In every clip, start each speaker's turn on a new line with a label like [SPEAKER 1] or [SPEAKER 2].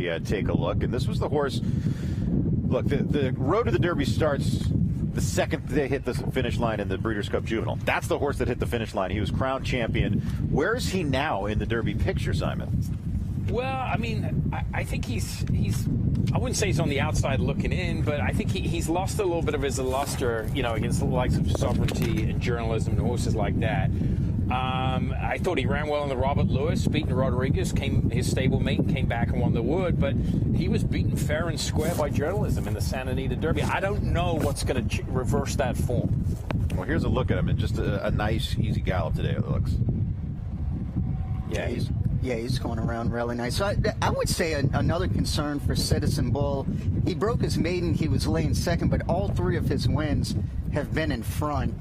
[SPEAKER 1] Yeah, take a look. And this was the horse. Look, the road to the Derby starts the second they hit the finish line in the Breeders' Cup Juvenile. That's the horse that hit the finish line. He was crowned champion. Where is he now in the Derby picture, Simon?
[SPEAKER 2] Well, I mean, I think he's I wouldn't say he's on the outside looking in, but I think he's lost a little bit of his luster, against the likes of Sovereignty and Journalism and horses like that. I thought he ran well in the Robert Lewis, beating Rodriguez, his stablemate, came back and won the Wood, but he was beaten fair and square by Journalism in the Santa Anita Derby. I don't know what's going to reverse that form.
[SPEAKER 1] Well, here's a look at him. Just a nice, easy gallop today, it looks.
[SPEAKER 3] Yeah, he's going around really nice. So I would say another concern for Citizen Bull, he broke his maiden, he was laying second, but all three of his wins have been in front.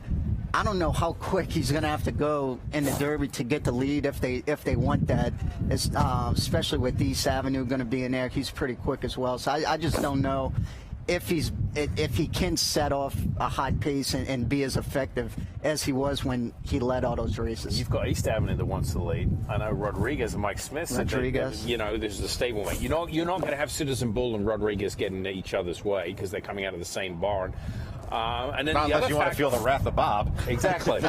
[SPEAKER 3] I don't know how quick he's going to have to go in the Derby to get the lead if they want that, especially with East Avenue going to be in there. He's pretty quick as well. So I just don't know if he can set off a hot pace and be as effective as he was when he led all those races.
[SPEAKER 2] You've got East Avenue that wants the lead. I know Rodriguez and Mike Smith.
[SPEAKER 3] Rodriguez.
[SPEAKER 2] This is a stablemate. You're not going to have Citizen Bull and Rodriguez getting each other's way because they're coming out of the same barn. And then
[SPEAKER 1] Not unless you want to feel the wrath of Bob.
[SPEAKER 2] Exactly.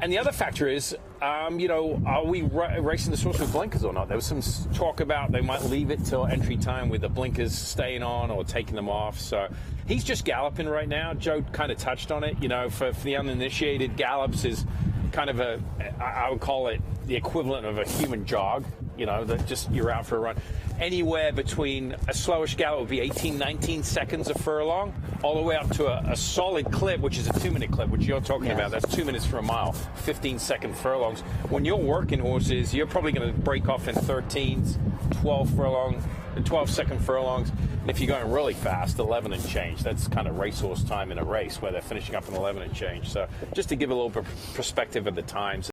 [SPEAKER 2] And the other factor is, are we racing this horse with blinkers or not? There was some talk about they might leave it till entry time with the blinkers staying on or taking them off. So he's just galloping right now. Joe kind of touched on it. For the uninitiated, gallops is kind of I would call it the equivalent of a human jog. That just you're out for a run. Anywhere between a slowish gallop would be 18, 19 seconds a furlong, all the way up to a solid clip, which is a 2-minute clip, which you're talking about. That's 2 minutes for a mile, 15-second furlongs. When you're working horses, you're probably going to break off in 13s, 12-second furlongs. And if you're going really fast, 11 and change. That's kind of racehorse time in a race where they're finishing up in 11 and change. So just to give a little bit of perspective of the times.